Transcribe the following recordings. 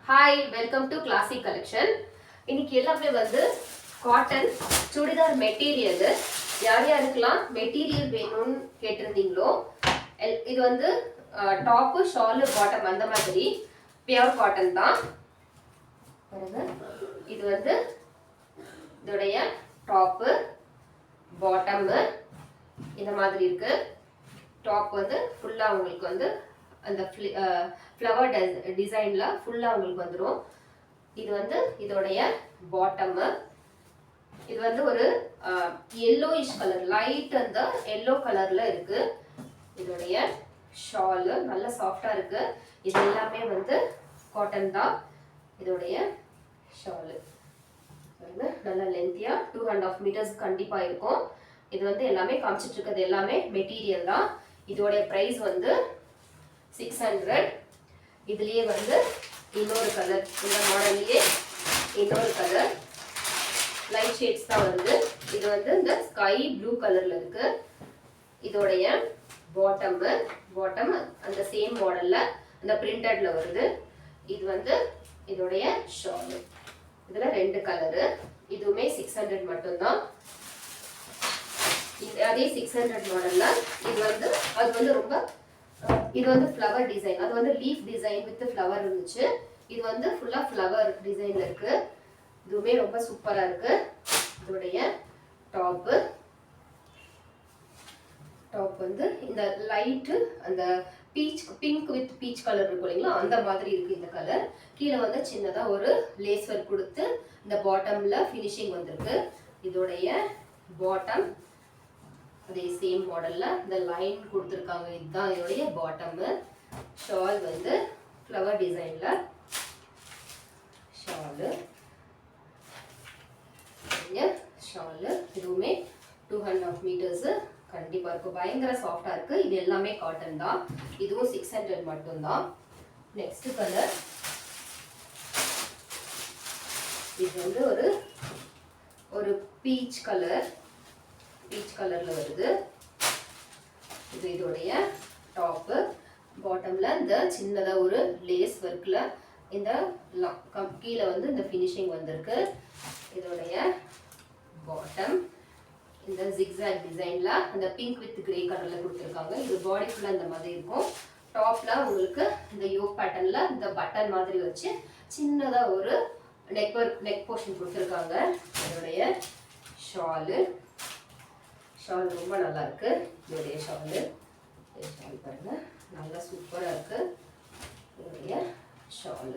Hi, welcome to classic collection. இன்னைக்கு எல்லாமே வந்து காட்டன் சுடிதார் மெட்டீரியல். யார் யாருக்கெல்லாம் மெட்டீரியல் வேணும்னு கேட்டிருந்தீங்களோ, இது வந்து டாப்பு ஷாலு பாட்டம் அந்த மாதிரி பியூர் காட்டன் தான். பாருங்க, இது வந்து இதோடைய டாப்பு பாட்டம்மு இந்த மாதிரி இருக்கு. டாப் வந்து ஃபுல்லாக உங்களுக்கு வந்து அந்த ஃப்ளவர் டிசைன்ல ஃபுல்லாக உங்களுக்கு வந்துடும். இது வந்து இதோடைய பாட்டம்மு. இது வந்து ஒரு எல்லோயிஷ் கலர், லைட் அந்த எல்லோ கலர்ல இருக்கு. இதோடைய ஷாலு நல்ல சாஃப்டா இருக்கு. இது எல்லாமே வந்து காட்டன் தான். இதோடைய ஷாலு நல்ல லென்த்தியா 2.5 மீட்டர்ஸ் கண்டிப்பா இருக்கும். இது வந்து எல்லாமே காமிச்சிட்டு இருக்கிறது எல்லாமே மெட்டீரியல் தான். இதோடைய பிரைஸ் வந்து 600. இதுலயே வந்து இன்னொரு கலர், இந்த மாடல்லையே இன்னொரு கலர் லைட் ஷேட்ஸ் தான் வருது. இது வந்து இந்த ஸ்கை ப்ளூ கலர்ல இருக்கு. இதோடைய பாட்டம் அந்த சேம் மாடல்ல அந்த பிரிண்டட்ல வருது. இது வந்து இதோடைய ஷால். இதுல ரெண்டு கலரு. இதுவுமே 600 மட்டும்தான். அதே 600 மாடல்ல இது வந்து அது வந்து ரொம்ப இது வந்து ஃப்ளவர் டிசைன், அது வந்து லீஃப் டிசைன் வித் ஃப்ளவர் இருந்துச்சு. இது வந்து ஃபுல்லா ஃப்ளவர் டிசைன்ல இருக்கு. இதுவுமே ரொம்ப சூப்பரா இருக்கு. இதோடைய டாப் வந்து இந்த லைட் அந்த பிங்க் வித் பீச் கலர் இருக்கும் இல்லைங்களா, அந்த மாதிரி இருக்கு இந்த கலர். கீழே வந்து சின்னதா ஒரு லேஸ் ஒர்க் கொடுத்து இந்த பாட்டம்ல ஃபினிஷிங் வந்திருக்கு. இதோடைய பாட்டம் அதே சேம் மாடல்ல இந்த லைன் கொடுத்துருக்காங்க. இதுதான் இதோடைய பாட்டம். ஷால் வந்து ஃப்ளவர் டிசைன்ல ஷாலு. இதுவுமே 2.5 மீட்டர்ஸ் கண்டிப்பா இருக்கும். பயங்கர சாஃப்டா இருக்கு. இது எல்லாமே காட்டன் தான். இதுவும் 600 மட்டும்தான். நெக்ஸ்ட் கலர், இது வந்து ஒரு பீச் கலர்ல வருது. இது இதோடைய டாப். பாட்டம்ல இந்த சின்னதா ஒரு லேஸ் ஒர்க்ல இந்த கீழே வந்து இந்த ஃபினிஷிங் வந்திருக்கு. இதோடைய பாட்டம் இந்த ஜிக்ஸாக் டிசைன்ல அந்த பிங்க் வித் கிரே கலர்ல கொடுத்துருக்காங்க. இது பாடி ஃபுல்லா இந்த மாதிரி இருக்கும். டாப்ல உங்களுக்கு இந்த யோக் பேட்டர்ன்ல இந்த பட்டன் மாதிரி வச்சு சின்னதா ஒரு நெக் போர்ஷன் கொடுத்துருக்காங்க. இதோடைய ஷால் ரொம்ப நல்லா இருக்கு. இதோடைய ஷால் பாருங்க, நல்லா சூப்பரா இருக்கு. இதோடைய ஷால்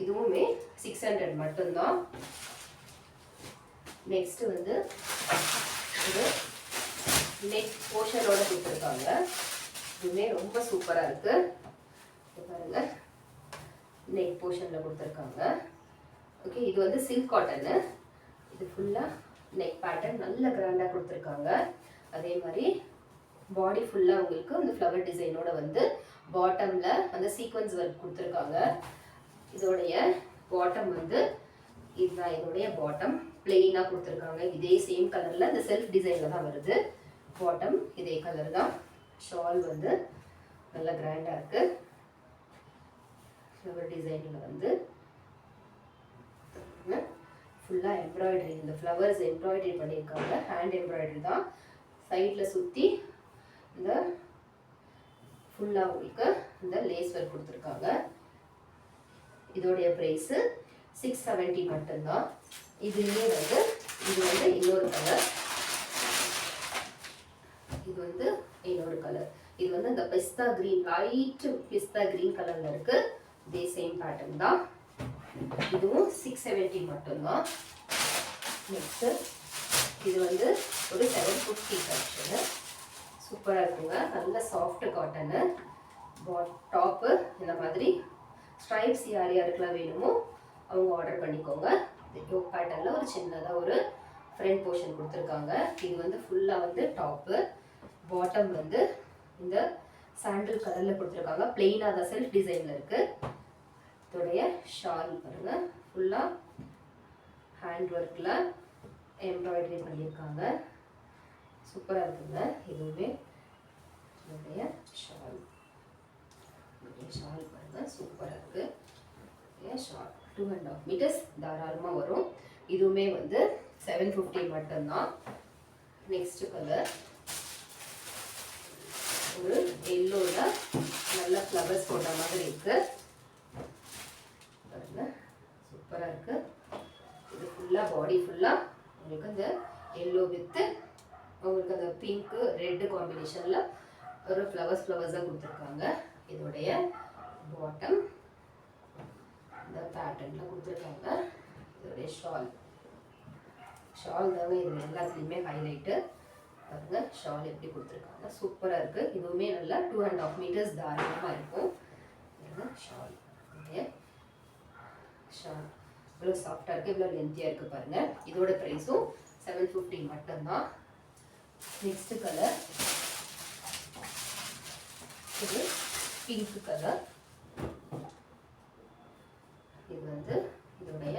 இதுவுமே 600 மட்டும்தான். நெக்ஸ்ட் வந்து இது நெக் போர்ஷனோட கொடுத்துருக்காங்க. இதுவுமே ரொம்ப சூப்பரா இருக்கு. பாருங்க, நெக் போர்ஷன்ல கொடுத்துருக்காங்க. ஓகே, இது வந்து சில்க் காட்டன். இது ஃபுல்லா நெக் பேட்டர்ன் நல்ல கிராண்டா கொடுத்துருக்காங்க. அதே மாதிரி பாடி ஃபுல்லா உங்களுக்கு அந்த ஃப்ளவர் டிசைனோட வந்து பாட்டம்ல அந்த சீக்வன்ஸ் ஒர்க் கொடுத்துருக்காங்க. இதோடைய பாட்டம் வந்து இதுதான் இதோடைய பாட்டம். பிளெயினா கொடுத்துருக்காங்க. இதே சேம் கலர்ல இந்த செல்ஃப் டிசைன்ல தான் வருது. பாட்டம் இதே கலர் தான். ஷால் வந்து நல்ல கிராண்டா இருக்கு. ஃப்ளவர் டிசைன்ல வந்து ஃபுல்லா எம்ப்ராய்டரி, இந்த ஃப்ளவர்ஸ் எம்ப்ராய்டரி பண்ணியிருக்காங்க. ஹேண்ட் எம்ப்ராய்டரி தான். சைட்ல சுத்தி இந்த ஃபுல்லா உங்களுக்கு இந்த லேஸ் ஒர்க் கொடுத்துருக்காங்க. இதோடைய பிரைஸ் 670 மட்டும்தான். இதுலயே வந்து இது வந்து இன்னொரு கலர். இது வந்து இன்னொரு கலர். இது வந்து இந்த பிஸ்தா கிரீன், லைட் பிஸ்தா கிரீன் கலர்ல இருக்கு. இதே சேம் பேட்டர்ன் தான். இதுவும் 670 மட்டும்தான். நெக்ஸ்ட் இது வந்து ஒரு 750 கலெக்ஷன். சூப்பரா இருக்குங்க. நல்ல சாஃப்ட் காட்டனு. டாப்பு இந்த மாதிரி ஸ்ட்ரைப்ஸ் யார் யாருக்கெல்லாம் வேணுமோ அவங்க ஆர்டர் பண்ணிக்கோங்க. யோக் பேட்டர்ன்ல ஒரு சின்னதா ஒரு ஃப்ரண்ட் போர்ஷன் கொடுத்துருக்காங்க. இது வந்து ஃபுல்லா வந்து டாப்பு. பாட்டம் வந்து இந்த சாண்டில் கலர்ல கொடுத்துருக்காங்க. பிளெயினா தான் செல்ஃப் டிசைன்ல இருக்கு. இதோடைய ஷால் பாருங்க, ஃபுல்லா ஹேண்ட் ஒர்க்ல எம்ப்ராய்டரி பண்ணியிருக்காங்க. சூப்பரா இருக்குங்க. இதுவுமே இதோடைய ஷால் பாருங்க, சூப்பராக இருக்குது. ஷால் 2.5 மீட்டர்ஸ் தாராளமாக வரும். இதுவுமே வந்து 750 மட்டும்தான். நெக்ஸ்ட் கலர் ஒரு எல்லோல நல்ல ஃப்ளவர்ஸ் போட்ட மாதிரி இருக்கு. சூப்பராக இருக்கு. இது ஃபுல்லாக பாடி ஃபுல்லாக உங்களுக்கு அந்த எல்லோ வித்து உங்களுக்கு அந்த பிங்க்கு ரெட்டு காம்பினேஷனில் ஒரு ஃப்ளவர்ஸாக கொடுத்துருக்காங்க. இதோடைய பாட்டம் இந்த பேட்டர்னில் கொடுத்துருக்காங்க. இதோடைய ஷால் தாங்க இது எல்லாத்துலேயுமே ஹைலைட்டு. பாருங்க ஷால் எப்படி கொடுத்துருக்காங்க, சூப்பராக இருக்குது. இதுவுமே நல்லா 2.5 மீட்டர்ஸ் தாராளமாக இருக்கும். ஷால் இவ்வளோ சாஃப்டாக இருக்குது, இவ்வளோ லென்த்தியாக இருக்குது பாருங்கள். இதோட ப்ரைஸும் 750 மட்டும்தான். நெக்ஸ்ட் கலர் இது பிங்க் கலர். இது வந்து இதோடைய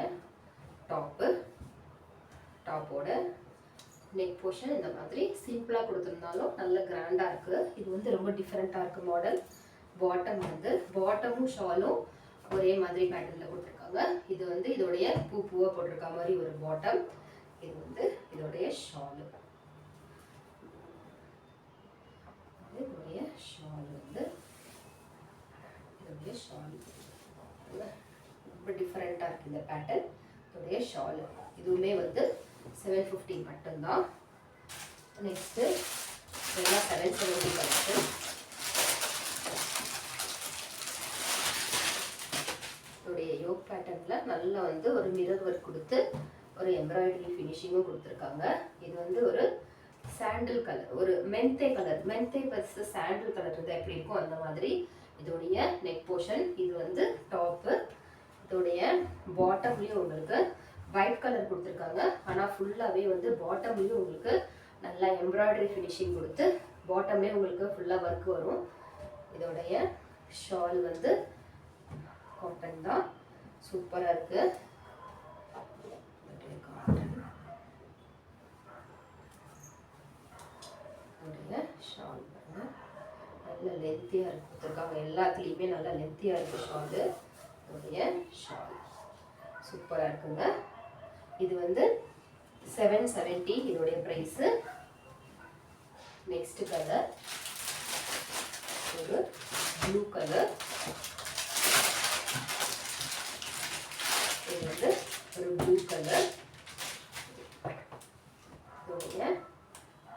டாப்போட நெக் போர்ஷன் இந்த மாதிரி சிம்பிளாக கொடுத்துருந்தாலும் நல்ல கிராண்டாக இருக்குது. இது வந்து ரொம்ப டிஃப்ரெண்ட்டாக இருக்குது மாடல். பாட்டம் வந்து பாட்டமும் ஷாலும் ஒரே மாதிரி பேட்டர்னில் கொடுத்துருக்காங்க. இது வந்து இதோடைய பூவாக போட்டிருக்க மாதிரி ஒரு பாட்டம். இது வந்து இதோடைய ஷாலு. இதோடைய ஷால் வந்து இதோடைய ஷால் ரொம்ப டிஃப்ரெண்ட்டாக இருக்குது இந்த பேட்டர்ன். இதோடைய ஷாலு இதுவுமே வந்து 750 மட்டும்தான். நெக்ஸ்ட்டு இதெல்லாம் 770 கலெக்ஷன். இதோடைய யோக் பேட்டர்னில் நல்லா வந்து ஒரு மிரர் ஒர்க் கொடுத்து ஒரு எம்ப்ராய்டரி ஃபினிஷிங்கும் கொடுத்துருக்காங்க. இது வந்து ஒரு சாண்டில் கலர், ஒரு மென்தே கலர், மென்தே ப்ளஸ் சாண்டில் கலர் இருந்தால் எப்படி இருக்கும் அந்த மாதிரி இதோடைய நெக் போர்ஷன். இது வந்து டாப்பு. இதோடைய பாட்டம்லேயும் உங்களுக்கு ஒயிட் கலர் கொடுத்துருக்காங்க. ஆனால் ஃபுல்லாகவே வந்து பாட்டம்லேயும் உங்களுக்கு நல்லா எம்ப்ராய்டரி ஃபினிஷிங் கொடுத்து பாட்டம்லேயே உங்களுக்கு ஃபுல்லாக ஒர்க் வரும். இதோடைய ஷால் வந்து காட்டன் தான், சூப்பராக இருக்குது. ஷால் நல்ல லென்த்தியாக இருக்கு கொடுத்துருக்காங்க. எல்லாத்துலேயுமே நல்லா லென்த்தியாக இருக்குது ஷாலு. இதோடைய ஷால் சூப்பராக இருக்குங்க. இது வந்து 770 இதோடைய ப்ரைஸு. நெக்ஸ்ட் கலர் ஒரு ப்ளூ கலர். இது வந்து ஒரு ப்ளூ கலர். இதோடைய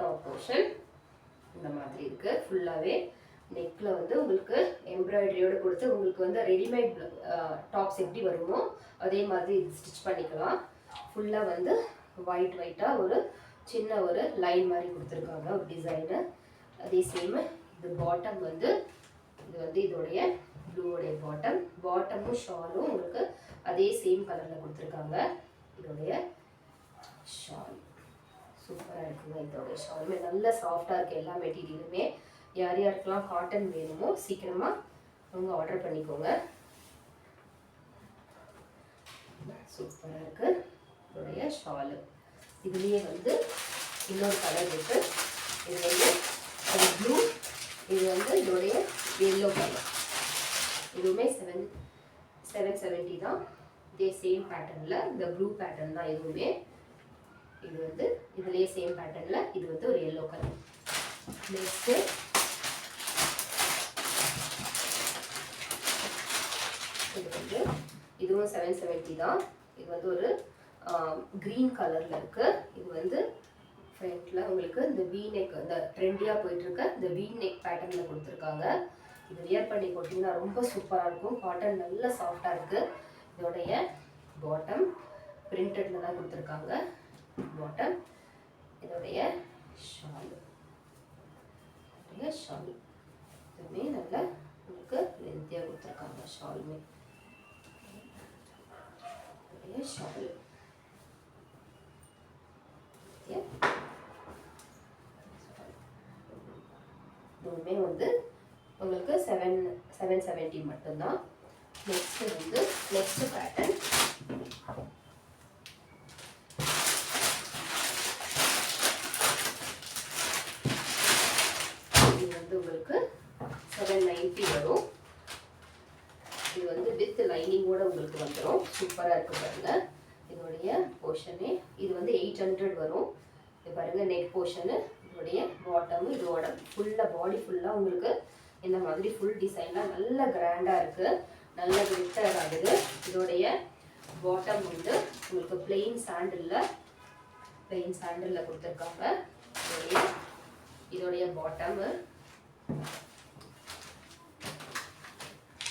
டாப் போர்ஷன் இந்த மாதிரி இருக்கு. ஃபுல்லாகவே நெக்கில் வந்து உங்களுக்கு எம்ப்ராய்டரியோடு கொடுத்து உங்களுக்கு வந்து ரெடிமேட் டாப்ஸ் எப்படி வருமோ அதே மாதிரி இது ஸ்டிச் பண்ணிக்கலாம். ஃபுல்லாக வந்து ஒயிட்டாக ஒரு சின்ன ஒரு லைன் மாதிரி கொடுத்துருக்காங்க ஒரு டிசைனு. அதே சேம் இது பாட்டம் வந்து இது வந்து இதோடைய ப்ளூவோடைய பாட்டமும் ஷாலும் உங்களுக்கு அதே சேம் கலரில் கொடுத்துருக்காங்க. இதோடைய ஷால் சூப்பராக இருக்குங்க. இதோடைய ஷாலுமே நல்ல சாஃப்டாக இருக்குது. எல்லா மெட்டீரியலுமே யார் யாருக்கெல்லாம் காட்டன் வேணுமோ சீக்கிரமாக அவங்க ஆர்டர் பண்ணிக்கோங்க. சூப்பராக இருக்குது இதோடைய ஷாலு. இதுலேயே வந்து இன்னொரு கலர் இருக்குது. இது வந்து ஒரு ப்ளூ, இது வந்து இதோடைய எல்லோ கலர். இதுவுமே 770 தான். இதே சேம் பேட்டர்னில் இந்த ப்ளூ பேட்டர்ன் தான் இதுவுமே. இது வந்து இதுலேயே சேம் பேட்டர்னில் இது வந்து ஒரு எல்லோ கலர். நெக்ஸ்ட்டு இது வந்து இதுவும் 770 தான். இது வந்து ஒரு க்ரீன் கலரில் இருக்குது. இது வந்து ஃப்ரண்ட்டில் உங்களுக்கு இந்த வீ நெக், இந்த ட்ரெண்டியாக போயிட்டுருக்க இந்த வீ நெக் பேட்டர்னில் கொடுத்துருக்காங்க. இது வியர் பண்ணி போட்டிங்கன்னா ரொம்ப சூப்பராக இருக்கும். காட்டன் நல்ல சாஃப்டாக இருக்குது. இதோடைய பாட்டம் பிரிண்டடில் தான் கொடுத்துருக்காங்க பாட்டம். இதோடைய ஷால் இதுவுமே நல்லா உங்களுக்கு லென்த்தியாக கொடுத்துருக்காங்க. ஷாலுமே ஷால் இதுவுமே வந்து உங்களுக்கு 770 மட்டும்தான். நெக்ஸ்ட் வந்து நெக்ஸ்ட் பேட்டர்ன் இது வந்து உங்களுக்கு 790 வரும். லைனிங்கோட உங்களுக்கு வந்துடும். சூப்பராக இருக்குது பாருங்க. இதோடைய போர்ஷனே இது வந்து 800 வரும். இது பாருங்க நெக் போர்ஷனு, இதோடைய பாட்டம், இதோட ஃபுல்லாக பாடி ஃபுல்லாக உங்களுக்கு இந்த மாதிரி ஃபுல் டிசைனாக நல்ல கிராண்டாக இருக்குது. நல்ல கிளிட்டர் ஆகுது. இதோடைய பாட்டம் வந்து உங்களுக்கு பிளெயின் சாண்டிலில் கொடுத்துருக்காங்க. இதோடைய பாட்டம்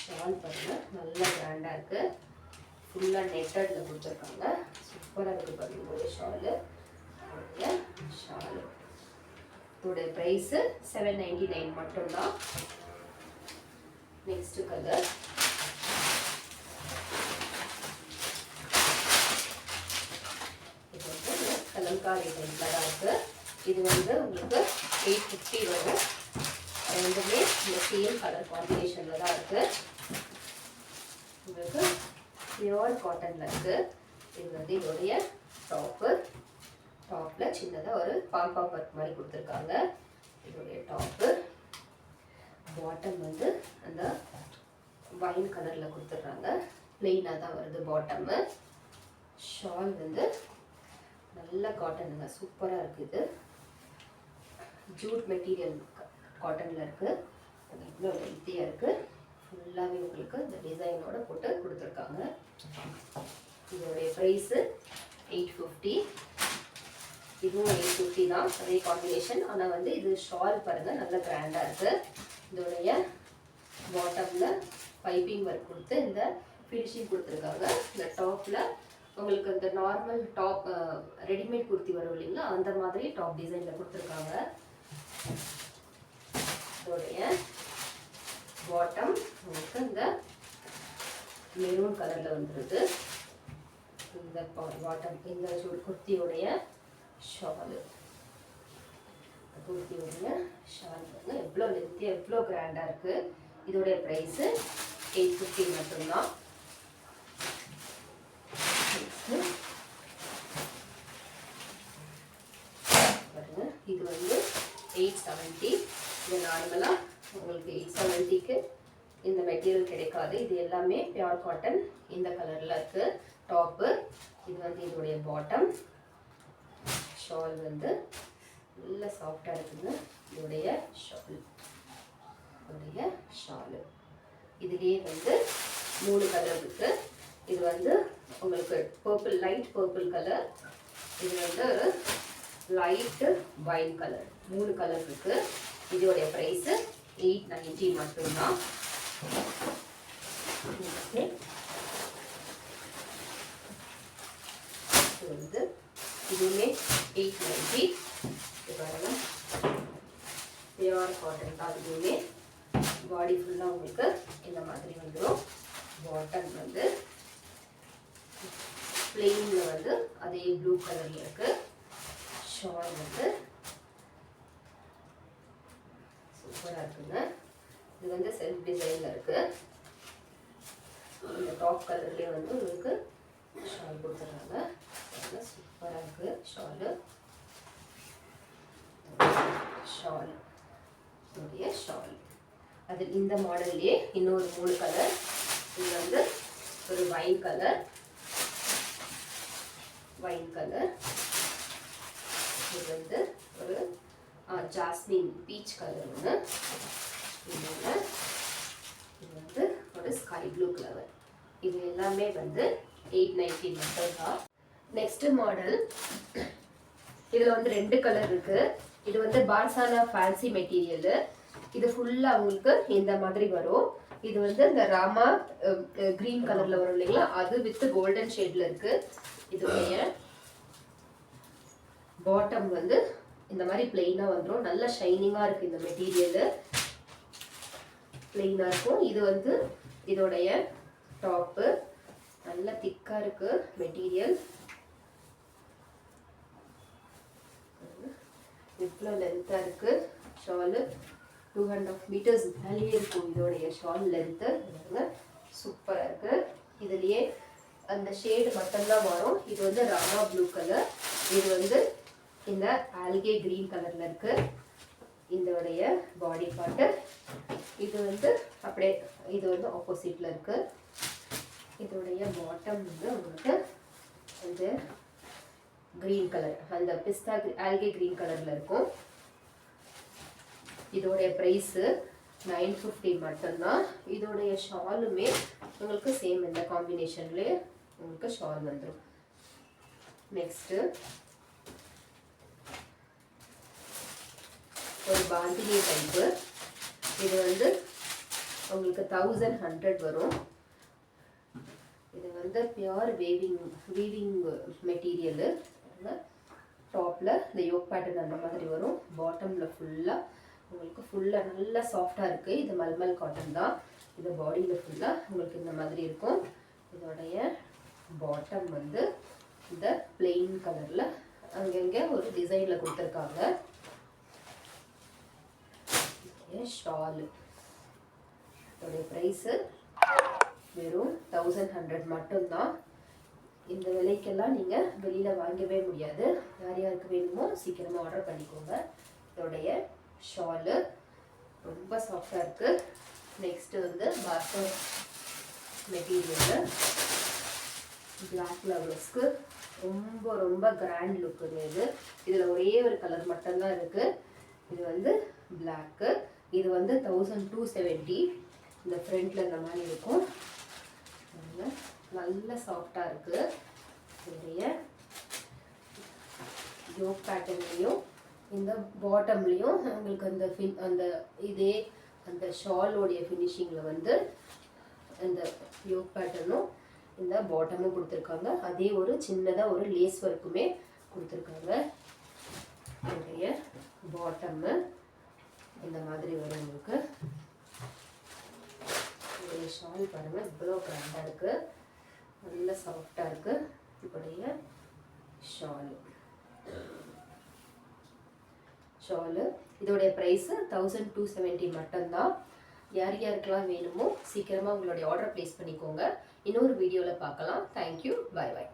ஷால் பாருங்க நல்ல கிராண்டாக இருக்குது. ஃபுல்லாக நெட்டடில் கொடுத்துருக்காங்க. சூப்பராக இருக்குது பாருங்க இதோடைய ஷாலு. இதோடைய ப்ரைஸு 799 மட்டும்தான். நெக்ஸ்ட் கலர் இது வந்து கலம்காரி டைப்பில் தான் இருக்குது. இது வந்து உங்களுக்கு 850 வரும். ரெண்டுமே இந்த சேம் கலர் காம்பினேஷனில் தான் இருக்குது. உங்களுக்கு பியூர் காட்டனில் இருக்குது. இது வந்து இதோடைய டாப்பில் சின்னதாக ஒரு பாம்பாம் ஒர்க் மாதிரி கொடுத்துருக்காங்க. இதோடைய டாப்பு. பாட்டம் வந்து அந்த வைன் கலரில் கொடுத்துட்றாங்க. பிளெயினாக தான் வருது பாட்டம்மு. ஷால் வந்து நல்ல காட்டனுங்க, சூப்பராக இருக்குது. ஜூட் மெட்டீரியல் காட்டனில் இருக்குது. இவ்வளோ ஹெல்த்தியாக இருக்குது. ஃபுல்லாகவே உங்களுக்கு இந்த டிசைனோட போட்டு கொடுத்துருக்காங்க. இதோடைய ப்ரைஸு 850. இதுவும் 850 தான், அதே காம்பினேஷன். ஆனால் வந்து இது ஷால் பாருங்கள் நல்ல கிராண்டாக இருக்குது. இதோடைய பாட்டமில் பைப்பிங் ஒர்க் கொடுத்து இந்த ஃபினிஷிங் கொடுத்துருக்காங்க. இந்த டாப்பில் உங்களுக்கு இந்த நார்மல் டாப் ரெடிமேட் குர்த்தி வரும் இல்லைங்களா, அந்த மாதிரி டாப் டிசைனில் கொடுத்துருக்காங்க. இதோடைய பாட்டம் உங்களுக்கு இந்த மெரூன் கலரில் வந்துடுது. இந்த பாட்டம் இந்த குர்த்தியோடைய ஷாலு, குர்த்தியோடைய ஷால் வந்து எவ்வளோ லென்த்தியாக எவ்வளோ கிராண்டாக இருக்குது. இதோடைய ப்ரைஸு 850 மட்டும்தான். பாருங்க இது வந்து 870. இது நார்மலாக உங்களுக்கு 870க்கு இந்த மெட்டீரியல் கிடைக்காது. இது எல்லாமே பியூர் காட்டன். இந்த கலரில் இருக்குது டாப்பு. இது வந்து இதோடைய பாட்டம். ஷால் வந்து நல்ல சாஃப்டாக இருக்குங்க. இதோடைய ஷாலு இதுலேயே வந்து 3 கலர் இருக்குது. இது வந்து உங்களுக்கு பர்பிள், லைட் பர்பிள் கலர். இது வந்து ஒரு லைட்டு வைன் கலர். 3 கலர் இருக்குது. இதோடைய ப்ரைஸு 890 மட்டும்தான். இது வந்து இதுவுமே 890. இது பாருங்கள் பியூர் காட்டன் தான். இதுவுமே பாடி ஃபுல்லாக உங்களுக்கு இந்த மாதிரி வந்துடும். பாட்டம் வந்து பிளெயினில் வந்து அதே ப்ளூ கலரில் இருக்குது. ஷால் வந்து சூப்பராக இருக்குங்க. இது வந்து செல்ஃப் டிசைனில் இருக்குது. இந்த டாப் கலர்லேயே வந்து உங்களுக்கு ஷால் கொடுத்துட்றாங்க. சூப்பராக இருக்குது ஷாலு. ஷால் அது இந்த மாடல்லையே இன்னொரு 3 கலர். இது வந்து ஒரு வைன் கலர். இது வந்து ஒரு ஜாஸ்மின் பீச் கலர் ஒன்று. இன்னொன்று இது வந்து ஒரு ஸ்கை ப்ளூ கலர். இது எல்லாமே வந்து 890 மட்டும்தான். நெக்ஸ்ட் மாடல் இதில் வந்து 2 கலர் இருக்குது. இது வந்து பார்சானா ஃபேன்சி மெட்டீரியல். இது ஃபுல்லாக உங்களுக்கு இந்த மாதிரி வரும். இது வந்து இந்த ராமா கிரீன் கலரில் வரும் இல்லைங்களா, அது வித் கோல்டன் ஷேடில் இருக்குது. இதோடைய பாட்டம் வந்து இந்த மாதிரி பிளெயினாக வந்துடும். நல்ல ஷைனிங்காக இருக்குது. இந்த மெட்டீரியலு பிளெயினாக இருக்கும். இது வந்து இதோடைய டாப்பு நல்ல திக்காக இருக்குது மெட்டீரியல். இவ்வளோ லென்த்தாக இருக்குது. ஷாலு 2.5 meters மேலேயே இருக்கும். இதோடைய ஷால் லென்த்து சூப்பராக இருக்குது. இதுலேயே அந்த ஷேடு மட்டும்தான் வரும். இது வந்து ராமா ப்ளூ கலர். இது வந்து இந்த ஆல்கே கிரீன் கலரில் இருக்குது. இதோடைய பாடி பார்ட்டு இது வந்து அப்படியே இது வந்து ஆப்போசிட்டில் இருக்குது. இதோடைய பாட்டம் வந்து உங்களுக்கு வந்து கிரீன் கலர், அந்த பிஸ்தா ஆல்கே கிரீன் கலர்ல இருக்கும். இதோடைய ப்ரைஸு 950 மட்டும்தான். இதோடைய ஷாலுமே உங்களுக்கு சேம் இந்த காம்பினேஷன்லேயே உங்களுக்கு ஷால் வந்துடும். நெக்ஸ்ட்டு ஒரு பாந்தினி டைப்பு. இது வந்து உங்களுக்கு 1100 வரும். இது வந்து பியூர் வீவிங் மெட்டீரியலு. டாப்பில் இந்த யோக் பேட்டர்ன் அந்த மாதிரி வரும். பாட்டமில் ஃபுல்லாக உங்களுக்கு ஃபுல்லாக நல்லா சாஃப்டாக இருக்குது. இது மல்மல் காட்டன் தான். இது பாடியில் ஃபுல்லாக உங்களுக்கு இந்த மாதிரி இருக்கும். இதோடைய பாட்டம் வந்து இந்த பிளெயின் கலரில் அங்கங்கே ஒரு டிசைனில் கொடுத்துருக்காங்க. ஷாலு இதோடைய ப்ரைஸு வெறும் 1100 மட்டும்தான். இந்த விலைக்கெல்லாம் நீங்கள் வெளியில் வாங்கவே முடியாது. யார் யாருக்கு வேணுமோ சீக்கிரமாக ஆர்டர் பண்ணிக்கோங்க. இதோடைய ஷாலு ரொம்ப சாஃப்டாக இருக்குது. நெக்ஸ்ட்டு வந்து பாஸ்கர் மெட்டீரியலில் பிளாக் ஃப்ளவர்ஸ்க்கு ரொம்ப ரொம்ப கிராண்ட் லுக்குங்க இது. இதில் ஒரே ஒரு கலர் மட்டும்தான் இருக்குது. இது வந்து பிளாக்கு. இது வந்து 1270. இந்த ஃப்ரண்ட்டில் இந்த மாதிரி இருக்கும். நல்ல சாஃப்டாக இருக்குது. இதோடைய யோக் பேட்டர்ன்லேயும் இந்த பாட்டம்லேயும் உங்களுக்கு அந்த இதே அந்த ஷாலோடைய ஃபினிஷிங்கில் வந்து அந்த யோக் பேட்டர்னும் இந்த பாட்டமும் கொடுத்துருக்காங்க. அதே ஒரு சின்னதாக ஒரு லேஸ் ஒர்க்குமே கொடுத்துருக்காங்க. இதோடைய பாட்டம்மு இந்த மாதிரி வரும் உங்களுக்கு. இதோடைய ஷால் பாருங்கள், இவ்வளோ கிராண்டாக இருக்குது, நல்ல சாஃப்டாக இருக்குது. இதோடைய ஷாலு இதோடைய ப்ரைஸு 1270 மட்டும்தான். யார் யாருக்கெல்லாம் வேணுமோ சீக்கிரமாக உங்களுடைய ஆர்டர் ப்ளேஸ் பண்ணிக்கோங்க. இன்னொரு வீடியோவில் பார்க்கலாம். தேங்க்யூ, பாய் பாய்.